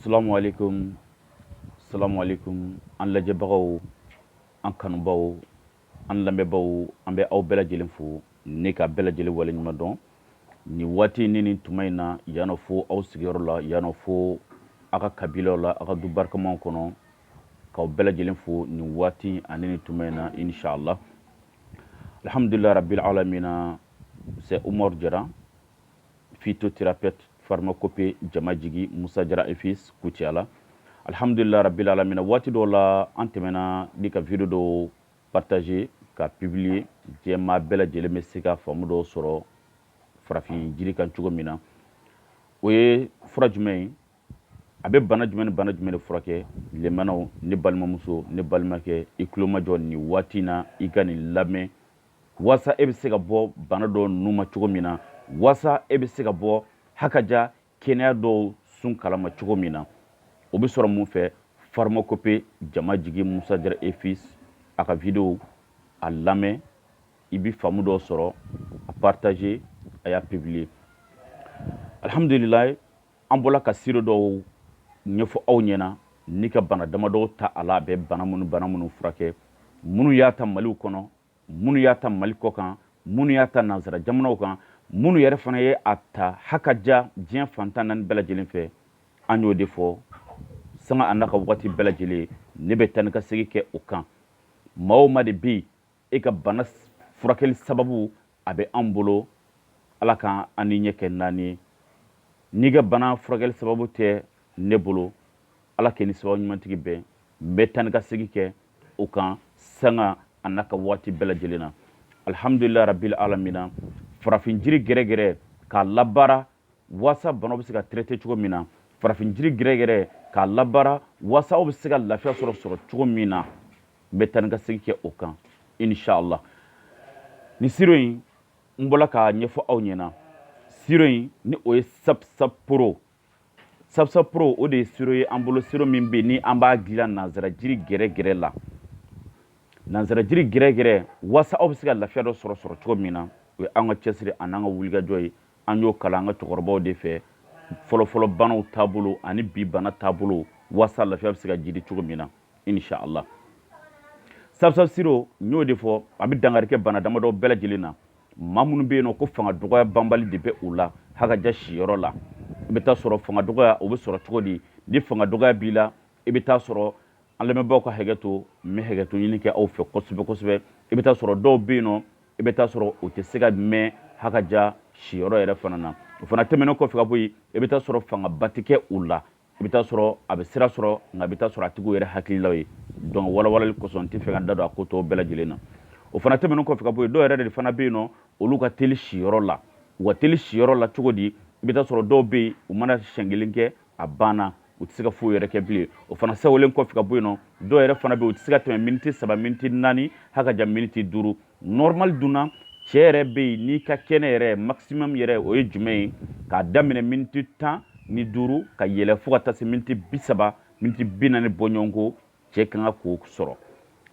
Assalamualaikum. Assalamualaikum. An lajɛbagaw, an kanubaw, an lamɛnbaw, an bɛ aw bɛɛ lajɛlen fo ne ka bɛɛ lajɛlen waleɲuman dɔn ni waati ni nin tuma in na yanɔ fo aw sigiyɔrɔ la yanɔ fo aw ka kabilaw la aw ka du barikamaw kɔnɔ k'aw bɛɛ lajɛlen fo nin waati ani nin tuma in na inshallah. Alhamdulillah rabbil alamina. C'est Oumar Diarra, phytothérapeute, pharmacopée, Jamajigi, Moussa Diarra et fils, Koutiala. Alhamdulillah rabbil alamina. Wati do la antemena di ka vidéo do partager ka publier jema bela jele me se ka famu do soro farafin jiri kan cogo mina. O ye fura jumɛn ye a bɛ bana jumɛn ni bana jumɛn de furakɛ lemanaw ne balimamuso ne balimakɛ i kulomajɔ ni waati na i ka nin lamɛn wasa e bɛ se ka bɔ bana dɔ ninnu ma cogo min na wasa e bɛ se ka bɔ hakaja kɛnɛya dɔw sun kalama cogo min na o bɛ sɔrɔ mun fɛ pharmacopée Jamajigi Moussa Diarra et fils a ka vidéo a lamɛn i bɛ faamu dɔ sɔrɔ a partager a y'a publier. Alhamdulillah an bɔra ka siro dɔw ɲɛfɔ aw ɲɛna ni ka bana damadɔ ta a la a bɛ bana minnu furakɛ minnu y'a ta Maliw kɔnɔ minnu y'a ta Mali kɔ kan minnu y'a ta nansara jamanaw kan minnu yɛrɛ fana ye a ta hakaja diɲɛ fantan naani bɛɛ lajɛlen fɛ an y'o de fɔ sanga a n'a ka waati bɛɛ lajɛlen ne bɛ taa ni ka segin kɛ o kan maa o maa de bɛ yen e ka bana furakɛli sababu a bɛ an bolo ala kan an ni ɲɛ kɛ naani ye n'i ka bana furakɛli sababu tɛ ne bolo ala kɛ ni sababu ɲumantigi bɛn n bɛ taa ni ka segin kɛ o kan sanga a n'a ka waati bɛɛ lajɛlen na. Alhamdulillah rabbil alamina. Farafin jiri gɛrɛgɛrɛ k'a labaara wasa banaw bɛ se ka traiter cogo min na farafin jiri gɛrɛgɛrɛ k'a labaara wasa aw bɛ se ka lafiya sɔrɔ cogo min na n bɛ taa ni ka segin kɛ o kan inshallah. Ni siro in n bɔra k'a ɲɛfɔ aw ɲɛna siro in ni o ye sapsap pro. Sapsap pro o de ye siro ye an bolo siro min bɛ yen ni an b'a dilan nanzara jiri gɛrɛgɛrɛ la nanzara jiri gɛrɛgɛrɛ wasa aw bɛ se ka lafiya dɔ sɔrɔ cogo min na o ye an ka cɛsiri ani an ka wulikajɔ ye an y'o kalan an ka cɛkɔrɔbaw de fɛ fɔlɔfɔlɔ banaw taabolo ani bi bana taabolo wasa lafiya bɛ se ka jidi cogo min na inshallah. Sapsap siro n y'o de fɔ a bɛ dankari kɛ bana damadɔ bɛɛ lajɛlen na maa minnu bɛ yen nɔ ko fanga dɔgɔya banbali de bɛ u la hakaja siyɔrɔ la i bɛ taa sɔrɔ fanga dɔgɔya o bɛ sɔrɔ cogo di ni fanga dɔgɔya b'i la i bɛ taa sɔrɔ an lamɛnbaaw ka hakɛ to n bɛ hakɛ to ɲini kɛ aw fɛ kosɛbɛ kosɛbɛ i bɛ taa sɔrɔ dɔw bɛ yen nɔ i bɛ taa sɔrɔ o tɛ se ka mɛn hakaja siyɔrɔ yɛrɛ fana na o fana tɛmɛnen kɔfɛ ka bɔ yen i bɛ taa sɔrɔ fangaba tɛ kɛ u la i bɛ taa sɔrɔ a bɛ sira sɔrɔ nka i bɛ taa sɔrɔ a tigiw yɛrɛ hakililaw ye donc walawalali kosɔn n tɛ fɛ ka n da don a ko tɔw bɛɛ lajɛlen na o fana tɛmɛnen kɔfɛ ka bɔ yen dɔw yɛrɛ de fana bɛ yen nɔ olu ka teli siyɔrɔ la u ka teli siyɔrɔ la cogo di i bɛ taa sɔrɔ dɔw bɛ yen u mana siɲɛ kelen kɛ a banna u tɛ se ka foyi yɛrɛ kɛ bilen o fana sɛwalen kɔfɛ ka bɔ yen nɔ dɔw yɛrɛ fana bɛ yen u tɛ se ka tɛmɛ miniti 3 miniti 4 hakaja miniti 5 normal dunna cɛ yɛrɛ bɛ yen n'i ka kɛnɛ yɛrɛ maximum yɛrɛ o ye jumɛn ye k'a daminɛ miniti 15 ka yɛlɛ fo ka taa se miniti 30 miniti 40 bɔ ɲɔgɔn kɔ cɛ kan ka k'o sɔrɔ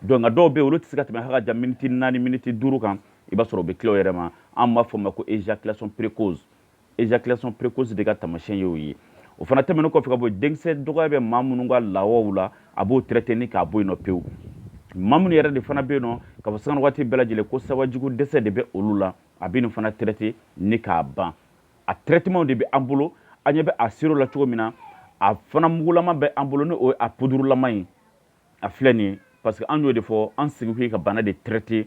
donc nka dɔw bɛ yen olu tɛ se ka tɛmɛ hakaja miniti 4 miniti 5 kan i b'a sɔrɔ u bɛ tila o yɛrɛ ma an b'a fɔ o ma ko éjaculation précoce éjaculation précoce de ka taamasiyɛn ye o ye o fana tɛmɛnen kɔfɛ ka bɔ yen denkisɛ dɔgɔya bɛ maa minnu ka lawaw la a b'o traiter ni k'a bɔ yen nɔ pewu maa minnu yɛrɛ de fana bɛ yen nɔ ka fɔ sanga waati bɛɛ lajɛlen ko sabajugu dɛsɛ de bɛ olu la a bɛ nin fana traiter ni k'a ban a traitement de bɛ an bolo an ɲɛ bɛ a siro la cogo min na a fana mugulama bɛ an bolo ni o ye a pudurulama ye a filɛ nin ye parce que an y'o de fɔ an sigi kun ye ka bana de traiter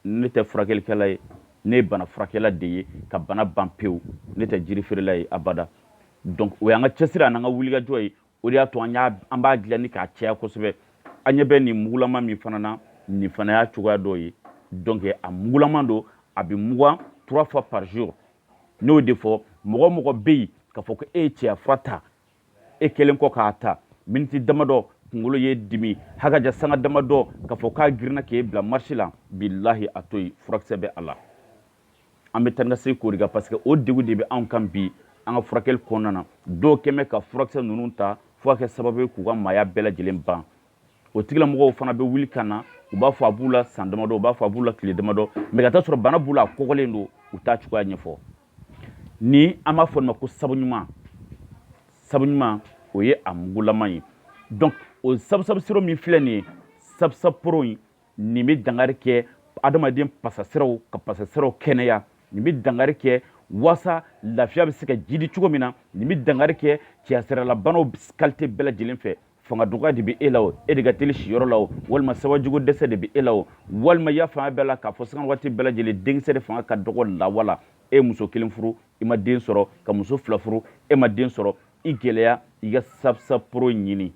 ne tɛ furakɛlikɛla ye ne ye bana furakɛla de ye ka bana ban pewu ne tɛ jiri feerela ye abada donc o y'an ka cɛsiri ani an ka wulikajɔ ye o de y'a to an b'a dilan ni k'a caya kosɛbɛ an ɲɛ bɛ nin mugulama min fana na nin fana y'a cogoya dɔ ye donc a mugulama don a bɛ mugan 3 fois par jour n'o de fɔ mɔgɔ o mɔgɔ bɛ yen k'a fɔ ko e ye cɛya fura ta e kɛlen kɔ k'a ta miniti damadɔ kunkolo ye dimi hakaja sanga damadɔ k'a fɔ k'a girinna k'e bila marche la bilahi a to yen furakisɛ bɛ a la an bɛ taa ni ka segin k'o de kan parce que o degun de bɛ anw kan bi an ka furakɛli kɔnɔna na dɔw kɛn bɛ ka furakisɛ ninnu ta fo ka kɛ sababu ye k'u ka maaya bɛɛ lajɛlen ban o tigilamɔgɔw fana bɛ wuli ka na u b'a fɔ a b'u la san damadɔ u b'a fɔ a b'u la tile damadɔ mais ka taa sɔrɔ bana b'u la a kɔgɔlen don u t'a cogoya ɲɛfɔ ni an b'a fɔ nin ma ko sabu ɲuman o ye a mugulama ye donc o sabu siro min filɛ nin ye sabu poro in nin bɛ dangari kɛ adamaden pasasiraw ka pasasiraw kɛnɛya nin bɛ dangari kɛ waasa lafiya bɛ se ka jidi cogo min na nin bɛ dangari kɛ cɛyasiralabanaw qualité bɛɛ lajɛlen fɛ fanga dɔgɔya de bɛ e la o e de ka teli siyɔrɔ la o walima sabajugu dɛsɛ de bɛ e la o walima ya fanga bɛɛ la k'a fɔ sanga waati bɛɛ lajɛlen denkisɛ de fanga ka dɔgɔ lawala e ye muso kelen furu i ma den sɔrɔ ka muso fila furu e ma den sɔrɔ i gɛlɛya i ka sabusaporo ɲini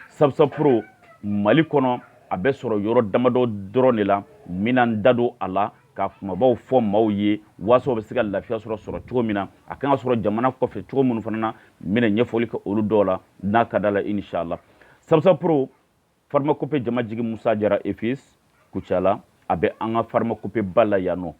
sabusaporo mali kɔnɔ a bɛ sɔrɔ yɔrɔ damadɔ dɔrɔn de la n bɛna n da don a la ka kumabaw fɔ maaw ye waasa o bɛ se ka lafiya sɔrɔ cogo min na a kan ka sɔrɔ jamana kɔfɛ cogo minnu fana na n bɛna ɲɛfɔli kɛ olu dɔw la n'a ka d'a la inshallah sabusaporo pharmacopée jamajigi musa jara efis kucala a bɛ an ka pharmacopée ba la yan nɔ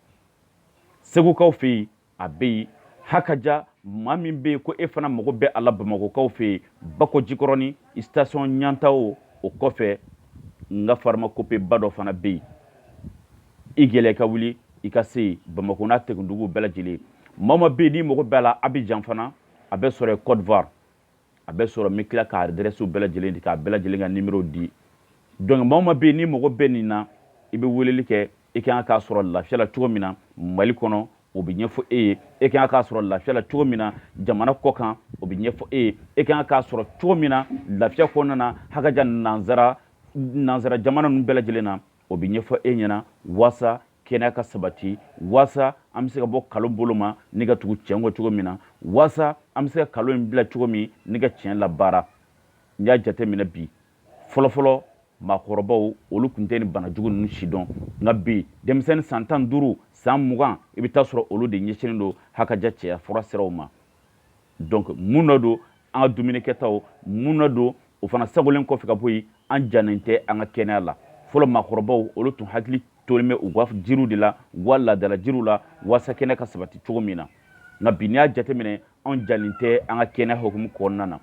segukaw fɛ yen a bɛ yen hakaja maa min bɛ yen ko e fana mago bɛ a la bamakokaw fɛ yen bako jikɔrɔni station ɲantaw o kɔfɛ n ka pharmacopée ba dɔ fana bɛ yen i gɛlɛya ka wuli i ka se bamako n'a tegundugu bɛɛ lajɛlen maa ma bɛ yen n'i mago bɛ a la Abidjan fana a bɛ sɔrɔ Côte d'Ivoire a bɛ sɔrɔ n bɛ tila ka adresse bɛɛ lajɛlen di k'a bɛɛ lajɛlen ka numéro di donc maa ma bɛ yen n'i mago bɛ nin na i bɛ weleli kɛ i kan k'a sɔrɔ lafiya la cogo min na Mali kɔnɔ o bɛ ɲɛfɔ e ye e kan k'a sɔrɔ lafiya la cogo min na jamana kɔ kan o bɛ ɲɛfɔ e ye e kan k'a sɔrɔ cogo min na lafiya kɔnɔna na hakaja nanzara jamana ninnu bɛɛ lajɛlen na o bɛ ɲɛfɔ e ɲɛna waasa kɛnɛya ka sabati waasa an bɛ se ka bɔ kalo bolo ma ni ka tugu tiɲɛ kɔ cogo min na waasa an bɛ se ka kalo in bila cogo min ni ka tiɲɛ labaara n y'a jateminɛ bi fɔlɔfɔlɔ maakɔrɔbaw olu tun tɛ nin banajugu ninnu si dɔn nka bi denmisɛnnin san 15 san 20 i bɛ taa sɔrɔ olu de ɲɛsinnen don hakaja cɛya fura siraw ma donc mun dɔ don an ka dumunikɛtaw mun dɔ don o fana sagolen kɔfɛ ka bɔ yen an jannen tɛ an ka kɛnɛya la fɔlɔ maakɔrɔbaw olu tun hakili tolen bɛ u ka jiriw de la u ka laadala jiriw la waasa kɛnɛya ka sabati cogo min na nka bi n'i y'a jateminɛ anw jannen tɛ an ka kɛnɛya hukumu kɔnɔna na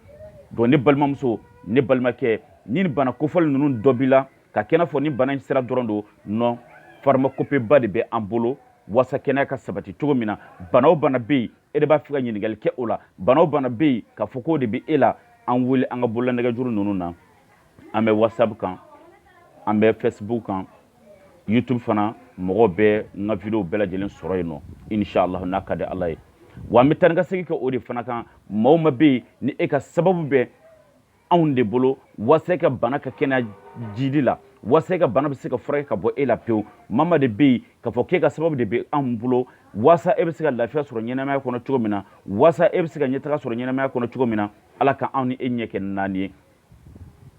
donc ne balimamuso ne balimakɛ ni bana kofɔli ninnu dɔ b'i la ka kɛnɛ fɔ ni bana in sira dɔrɔn don non pharmacopée ba de bɛ an bolo waasa kɛnɛya ka sabati cogo min na bana o bana bɛ yen e de b'a fɛ ka ɲininkali kɛ o la bana o bana bɛ yen k'a fɔ k'o de bɛ e la an wele an ka bololanɛgɛjuru ninnu na an bɛ whatsapp kan an bɛ facebook kan youtube fana mɔgɔw bɛ n ka video bɛɛ lajɛlen sɔrɔ yen nɔ inshallah n'a ka di ala ye wa an bɛ taa ni ka segin kɛ o de fana kan maaw ma bɛ yen ni e ka sababu bɛ anw de bolo waasa e ka bana ka kɛnɛya jidi la waasa e ka bana bɛ se ka furakɛ ka bɔ e la pewu maa de bɛ yen k'a fɔ k'e ka sababu de bɛ anw bolo waasa e bɛ se ka lafiya sɔrɔ ɲɛnamaya kɔnɔ cogo min na waasa e bɛ se ka ɲɛtaga sɔrɔ ɲɛnamaya kɔnɔ cogo min na ala ka anw ni e ɲɛ kɛ naani ye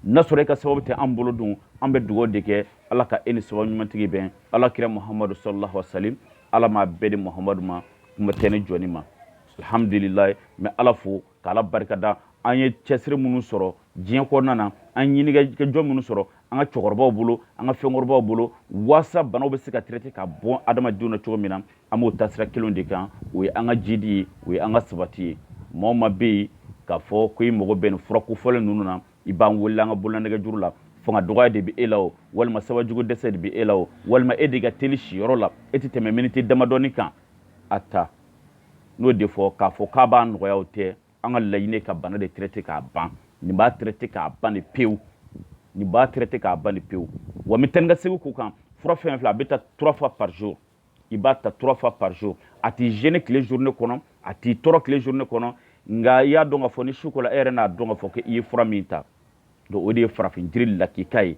n'a sɔrɔ e ka sababu tɛ an bolo dun an bɛ dugawu de kɛ ala ka e ni sababu ɲumantigi bɛn ala kira muhamadu sallallahu alaihi wa sallam ala m'a bɛɛ di muhamadu ma kuma tɛ ne jɔnni ma alhamdulilayi n bɛ ala fo k'ala barikada an ye cɛsiri minnu sɔrɔ diɲɛ kɔnɔna na an ɲinikɛjɔ minnu sɔrɔ an ka cɛkɔrɔbaw bolo an ka fɛnkɔrɔbaw bolo waasa banaw bɛ se ka traiter ka bɔ adamadenw na cogo min na an b'o taasira kelenw de kan o ye an ka jidi ye o ye an ka sabati ye maa o maa bɛ yen k'a fɔ ko i mago bɛ nin fura kofɔlen ninnu na i b'an wele an ka bololanɛgɛjuru la fanga dɔgɔya de bɛ e la o walima sabajugu dɛsɛ de bɛ e la o walima e de ka teli siyɔrɔ la e tɛ tɛmɛ miniti damadɔni kan a ta n'o de fɔ k'a fɔ k'a b'a nɔgɔya o tɛ an ka laɲini ka bana de traiter k'a ban nin b'a traiter k'a ban de pewu nin b'a traiter k'a ban de pewu wa n bɛ taa ni ka segin k'o kan fura fɛn fɛn a bɛ taa 3 fois par jour i b'a ta 3 fois par jour a t'i gêner tile journée kɔnɔ a t'i tɔɔrɔ tile journée kɔnɔ nka i y'a dɔn k'a fɔ ni su kola e yɛrɛ n'a dɔn k'a fɔ k'i ye fura min ta donc o de ye farafin jiri lakika ye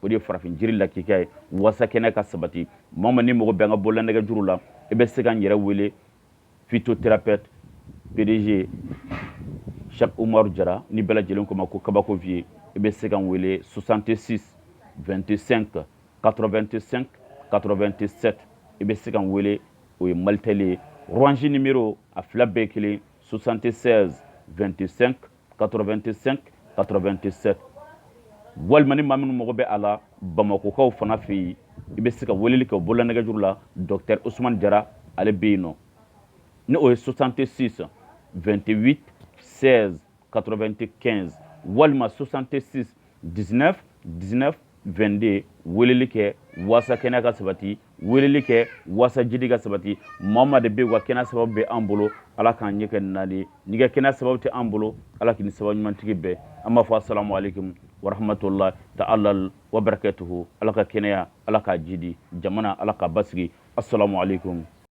o de ye farafin jiri lakika ye waasa kɛnɛya ka sabati maa o maa ni mago bɛ an ka bololanɛgɛjuru la i bɛ se ka n yɛrɛ wele phytothérapeute PDG Cheikh Umaru Jara ni bɛɛ lajɛlen ko ma ko kabako vie i bɛ se ka n wele 66 25 85 87 i bɛ se ka n wele o ye Malitel ye Orange numéro a fila bɛɛ kelen 76 25 85 87 walima ni maa minnu mago bɛ a la Bamakokaw fana fɛ yen i bɛ se ka weleli kɛ o bololanɛgɛjuru la Docteur Ousmane Jara ale bɛ yen nɔ ni o ye 66 28 16 95 walima 66 19 19 2022 weleli kɛ wasa kɛnɛ ka sabati weleli kɛ wasa jidi ka sabati mama de be wa kɛnɛ sababu be an bolo ala k'an ɲɛ kɛ nadi ni ka kɛnɛ sababu tɛ an bolo ala k'i sababu ɲumantigi bɛɛ an b'a fɔ assalamu alaikum wa rahmatullahi ta'ala wa barakatuhu ala ka kɛnɛya ala ka jidi jamana ala ka basigi assalamu alaikum